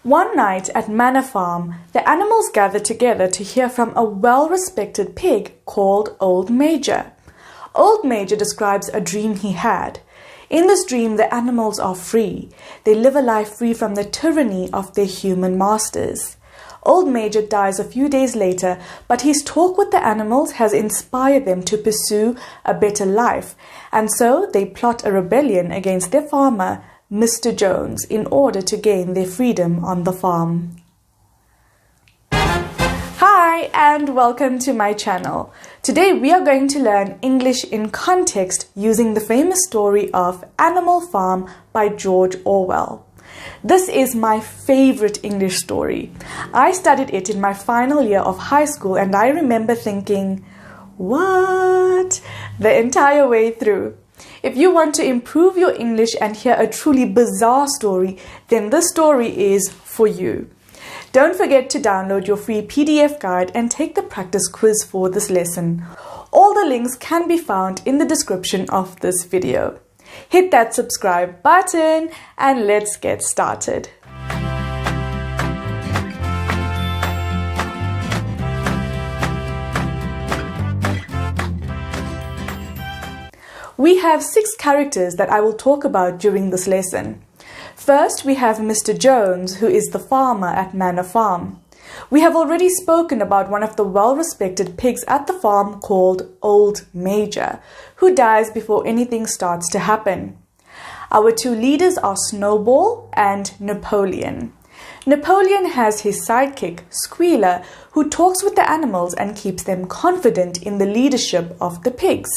One night at Manor Farm, the animals gathered together to hear from a well-respected pig called Old Major. Old Major describes a dream he had. In this dream, the animals are free. They live a life free from the tyranny of their human masters. Old Major dies a few days later, but his talk with the animals has inspired them to pursue a better life, and so they plot a rebellion against their farmer, Mr. Jones, in order to gain their freedom on the farm. Hi and welcome to my channel. Today we are going to learn English in context using the famous story of Animal Farm by George Orwell. This is my favorite English story. I studied it in my final year of high school and I remember thinking, what? The entire way through. If you want to improve your English and hear a truly bizarre story, then this story is for you. Don't forget to download your free PDF guide and take the practice quiz for this lesson. All the links can be found in the description of this video. Hit that subscribe button and let's get started. We have 6 characters that I will talk about during this lesson. First, we have Mr. Jones, who is the farmer at Manor Farm. We have already spoken about one of the well-respected pigs at the farm called Old Major, who dies before anything starts to happen. Our 2 leaders are Snowball and Napoleon. Napoleon has his sidekick, Squealer, who talks with the animals and keeps them confident in the leadership of the pigs.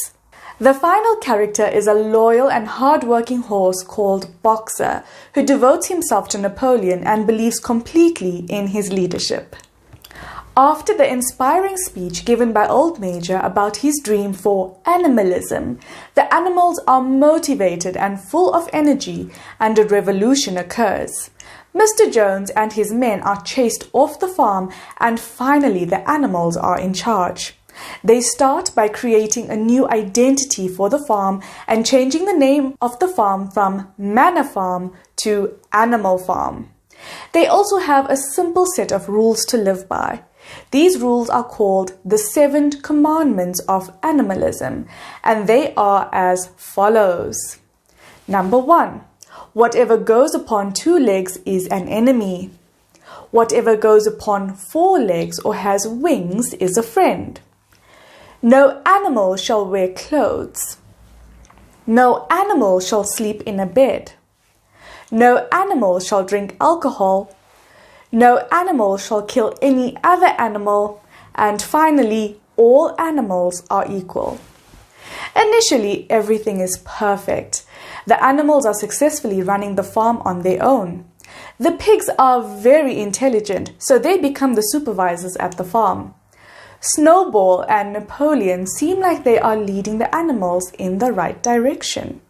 The final character is a loyal and hard-working horse called Boxer, who devotes himself to Napoleon and believes completely in his leadership. After the inspiring speech given by Old Major about his dream for animalism, the animals are motivated and full of energy, and a revolution occurs. Mr. Jones and his men are chased off the farm, and finally the animals are in charge. They start by creating a new identity for the farm and changing the name of the farm from Manor Farm to Animal Farm. They also have a simple set of rules to live by. These rules are called the 7 Commandments of Animalism, and they are as follows. Number 1. Whatever goes upon 2 legs is an enemy. Whatever goes upon 4 legs or has wings is a friend. No animal shall wear clothes. No animal shall sleep in a bed. No animal shall drink alcohol. No animal shall kill any other animal. And finally, all animals are equal. Initially, everything is perfect. The animals are successfully running the farm on their own. The pigs are very intelligent, so they become the supervisors at the farm. Snowball and Napoleon seem like they are leading the animals in the right direction.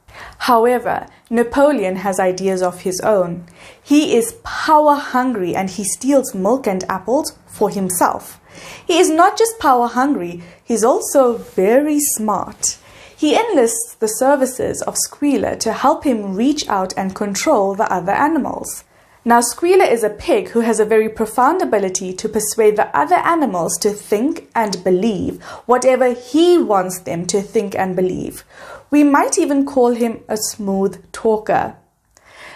However, Napoleon has ideas of his own. He is power hungry and he steals milk and apples for himself. He is not just power hungry, he's also very smart. He enlists the services of Squealer to help him reach out and control the other animals. Now, Squealer is a pig who has a very profound ability to persuade the other animals to think and believe whatever he wants them to think and believe. We might even call him a smooth talker.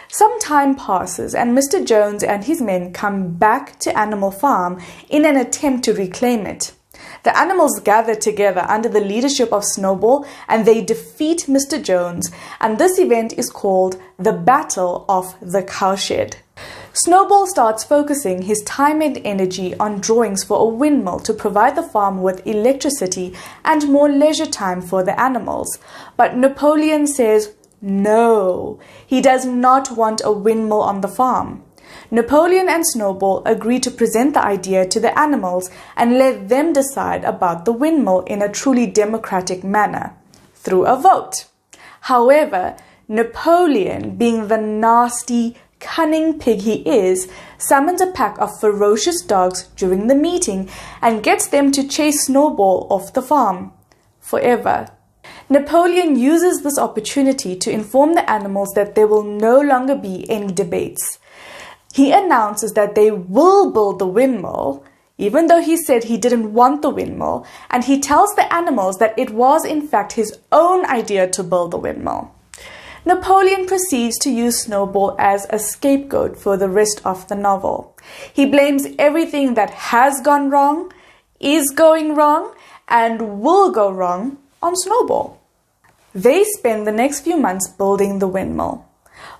Some time passes and Mr. Jones and his men come back to Animal Farm in an attempt to reclaim it. The animals gather together under the leadership of Snowball and they defeat Mr. Jones, and this event is called the Battle of the Cowshed. Snowball starts focusing his time and energy on drawings for a windmill to provide the farm with electricity and more leisure time for the animals. But Napoleon says no, he does not want a windmill on the farm. Napoleon and Snowball agree to present the idea to the animals and let them decide about the windmill in a truly democratic manner, through a vote. However, Napoleon, being the nasty, cunning pig he is, summons a pack of ferocious dogs during the meeting and gets them to chase Snowball off the farm forever. Napoleon uses this opportunity to inform the animals that there will no longer be any debates. He announces that they will build the windmill, even though he said he didn't want the windmill, and he tells the animals that it was in fact his own idea to build the windmill. Napoleon proceeds to use Snowball as a scapegoat for the rest of the novel. He blames everything that has gone wrong, is going wrong, and will go wrong on Snowball. They spend the next few months building the windmill.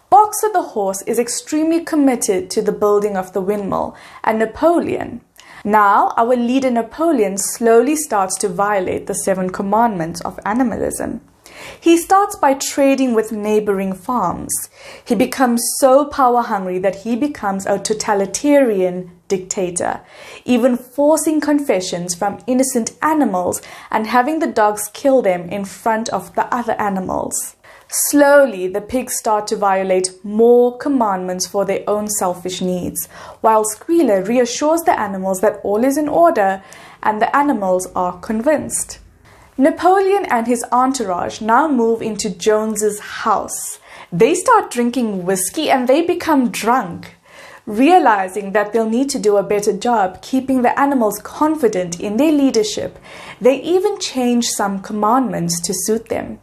Boxer the horse is extremely committed to the building of the windmill, and Napoleon. Now, our leader Napoleon slowly starts to violate the 7 commandments of animalism. He starts by trading with neighboring farms. He becomes so power hungry that he becomes a totalitarian dictator, even forcing confessions from innocent animals and having the dogs kill them in front of the other animals. Slowly, the pigs start to violate more commandments for their own selfish needs, while Squealer reassures the animals that all is in order, and the animals are convinced. Napoleon and his entourage now move into Jones's house. They start drinking whiskey and they become drunk. Realizing that they'll need to do a better job keeping the animals confident in their leadership, they even change some commandments to suit them.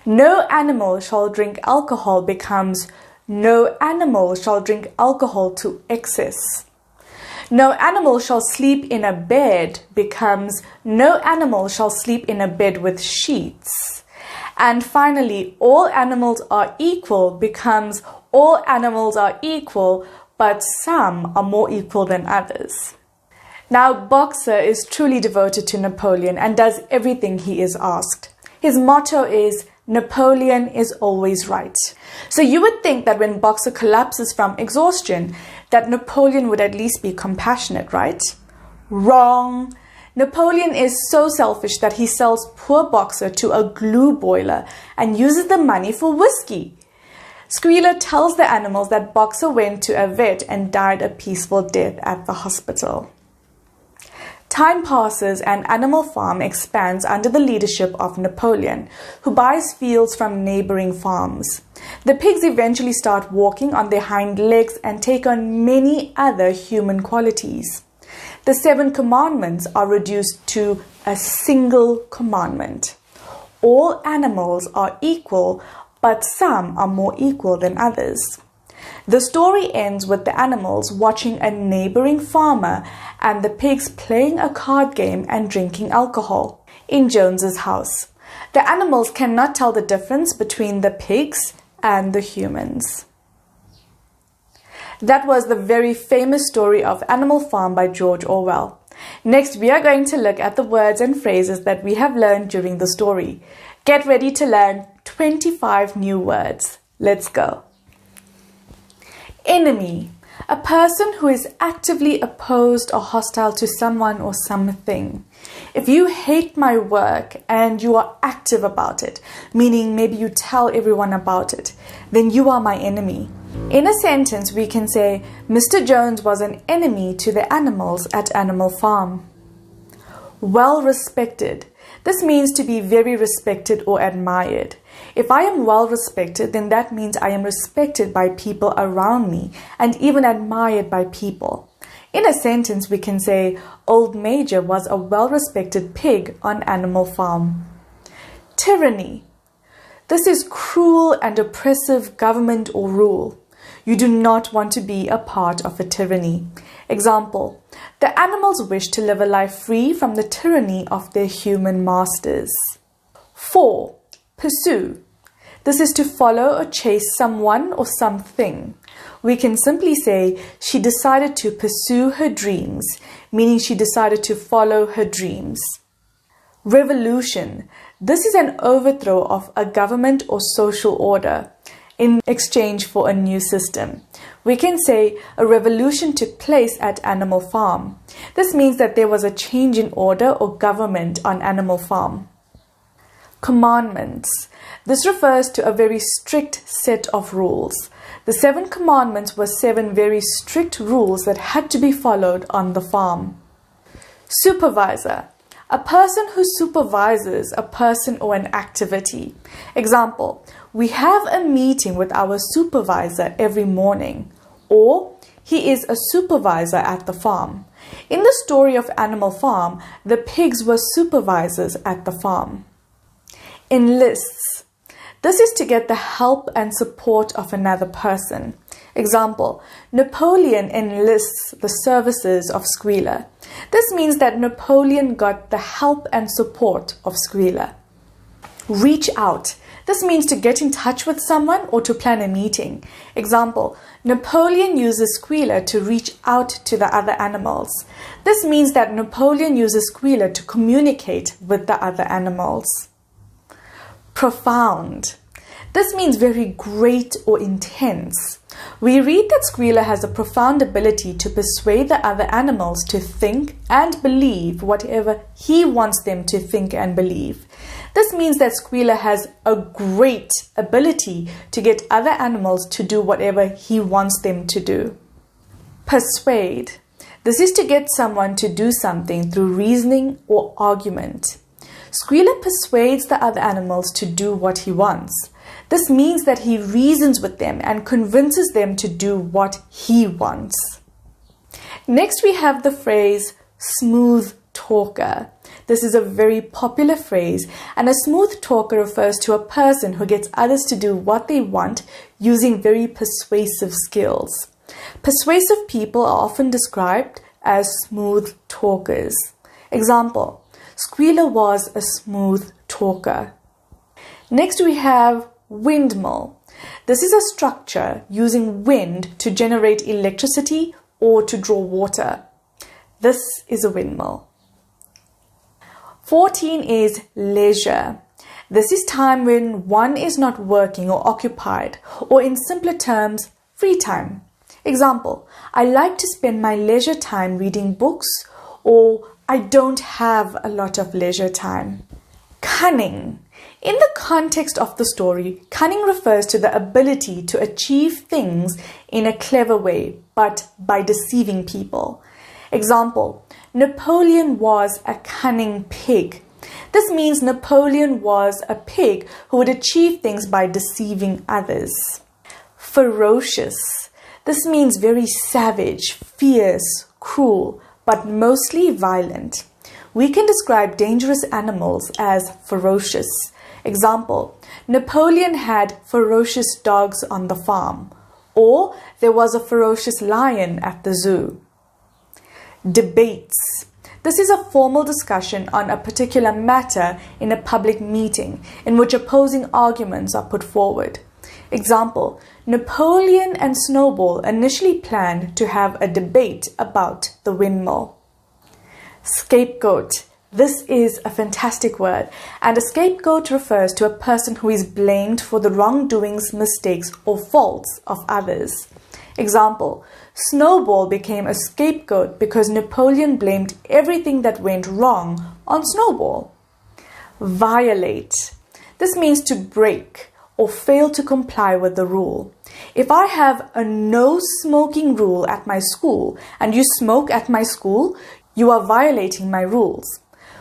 No animal shall drink alcohol becomes no animal shall drink alcohol to excess. No animal shall sleep in a bed becomes no animal shall sleep in a bed with sheets. And finally, all animals are equal becomes all animals are equal, but some are more equal than others. Now, Boxer is truly devoted to Napoleon and does everything he is asked. His motto is, Napoleon is always right. So you would think that when Boxer collapses from exhaustion, that Napoleon would at least be compassionate, right? Wrong. Napoleon is so selfish that he sells poor Boxer to a glue boiler and uses the money for whiskey. Squealer tells the animals that Boxer went to a vet and died a peaceful death at the hospital. Time passes and Animal Farm expands under the leadership of Napoleon, who buys fields from neighboring farms. The pigs eventually start walking on their hind legs and take on many other human qualities. The 7 commandments are reduced to a single commandment. All animals are equal, but some are more equal than others. The story ends with the animals watching a neighboring farmer and the pigs playing a card game and drinking alcohol in Jones's house. The animals cannot tell the difference between the pigs and the humans. That was the very famous story of Animal Farm by George Orwell. Next, we are going to look at the words and phrases that we have learned during the story. Get ready to learn 25 new words. Let's go. Enemy. A person who is actively opposed or hostile to someone or something. If you hate my work and you are active about it, meaning maybe you tell everyone about it, then you are my enemy. In a sentence, we can say, Mr. Jones was an enemy to the animals at Animal Farm. Well respected. This means to be very respected or admired. If I am well respected, then that means I am respected by people around me and even admired by people. In a sentence, we can say, Old Major was a well-respected pig on Animal Farm. Tyranny. This is cruel and oppressive government or rule. You do not want to be a part of a tyranny. Example, the animals wish to live a life free from the tyranny of their human masters. 4. Pursue. This is to follow or chase someone or something. We can simply say, she decided to pursue her dreams, meaning she decided to follow her dreams. Revolution. This is an overthrow of a government or social order in exchange for a new system. We can say a revolution took place at Animal Farm. This means that there was a change in order or government on Animal Farm. Commandments. This refers to a very strict set of rules. The 7 commandments were 7 very strict rules that had to be followed on the farm. Supervisor. A person who supervises a person or an activity. Example, we have a meeting with our supervisor every morning. Or, he is a supervisor at the farm. In the story of Animal Farm, the pigs were supervisors at the farm. Enlists. This is to get the help and support of another person. Example, Napoleon enlists the services of Squealer. This means that Napoleon got the help and support of Squealer. Reach out. This means to get in touch with someone or to plan a meeting. Example, Napoleon uses Squealer to reach out to the other animals. This means that Napoleon uses Squealer to communicate with the other animals. Profound. This means very great or intense. We read that Squealer has a profound ability to persuade the other animals to think and believe whatever he wants them to think and believe. This means that Squealer has a great ability to get other animals to do whatever he wants them to do. Persuade. This is to get someone to do something through reasoning or argument. Squealer persuades the other animals to do what he wants. This means that he reasons with them and convinces them to do what he wants. Next, we have the phrase smooth talker. This is a very popular phrase, and a smooth talker refers to a person who gets others to do what they want using very persuasive skills. Persuasive people are often described as smooth talkers. Example, Squealer was a smooth talker. Next, we have windmill. This is a structure using wind to generate electricity or to draw water. This is a windmill. 14 is leisure. This is time when one is not working or occupied, or in simpler terms, free time. Example, I like to spend my leisure time reading books, or I don't have a lot of leisure time. Cunning. In the context of the story, cunning refers to the ability to achieve things in a clever way, but by deceiving people. Example, Napoleon was a cunning pig. This means Napoleon was a pig who would achieve things by deceiving others. Ferocious. This means very savage, fierce, cruel, but mostly violent. We can describe dangerous animals as ferocious. Example, Napoleon had ferocious dogs on the farm, or there was a ferocious lion at the zoo. Debates. This is a formal discussion on a particular matter in a public meeting in which opposing arguments are put forward. Example, Napoleon and Snowball initially planned to have a debate about the windmill. Scapegoat. This is a fantastic word, and a scapegoat refers to a person who is blamed for the wrongdoings, mistakes, or faults of others. Example, Snowball became a scapegoat because Napoleon blamed everything that went wrong on Snowball. Violate. This means to break or fail to comply with the rule. If I have a no smoking rule at my school and you smoke at my school, you are violating my rules.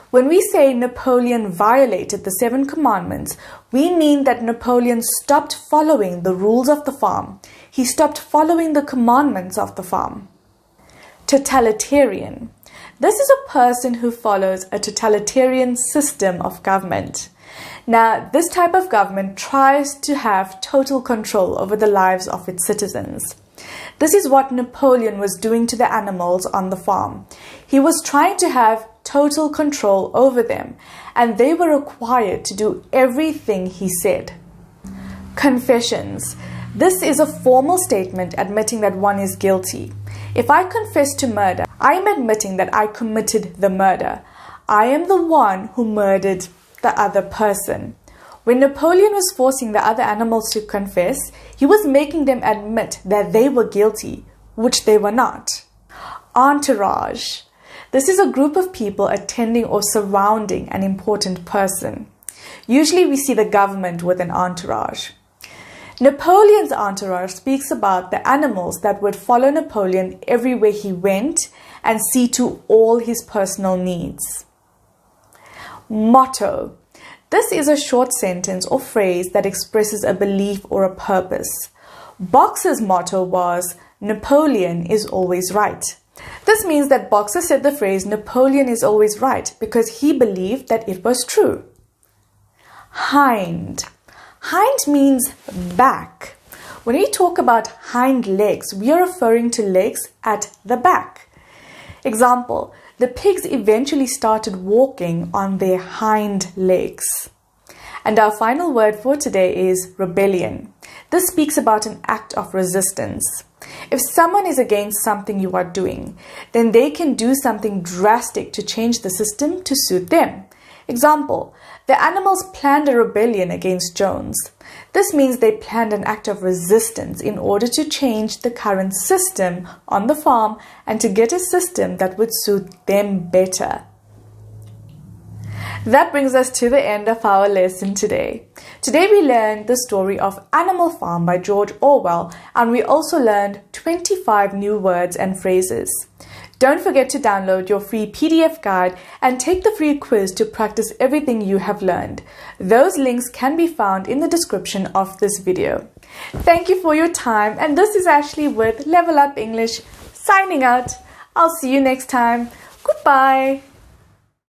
When we say Napoleon violated the 7 commandments, we mean that Napoleon stopped following the rules of the farm. He stopped following the commandments of the farm. Totalitarian. This is a person who follows a totalitarian system of government. Now, this type of government tries to have total control over the lives of its citizens. This is what Napoleon was doing to the animals on the farm. He was trying to have total control over them, and they were required to do everything he said. Confessions. This is a formal statement admitting that one is guilty. If I confess to murder, I am admitting that I committed the murder. I am the one who murdered the other person. When Napoleon was forcing the other animals to confess, he was making them admit that they were guilty, which they were not. Entourage. This is a group of people attending or surrounding an important person. Usually we see the government with an entourage. Napoleon's entourage speaks about the animals that would follow Napoleon everywhere he went and see to all his personal needs. Motto. This is a short sentence or phrase that expresses a belief or a purpose. Boxer's motto was, Napoleon is always right. This means that Boxer said the phrase Napoleon is always right because he believed that it was true. Hind. Hind means back. When we talk about hind legs, we are referring to legs at the back. Example, the pigs eventually started walking on their hind legs. And our final word for today is rebellion. This speaks about an act of resistance. If someone is against something you are doing, then they can do something drastic to change the system to suit them. Example, the animals planned a rebellion against Jones. This means they planned an act of resistance in order to change the current system on the farm and to get a system that would suit them better. That brings us to the end of our lesson today. Today we learned the story of Animal Farm by George Orwell, and we also learned 25 new words and phrases. Don't forget to download your free PDF guide and take the free quiz to practice everything you have learned. Those links can be found in the description of this video. Thank you for your time, and this is Ashley with Level Up English signing out. I'll see you next time. Goodbye.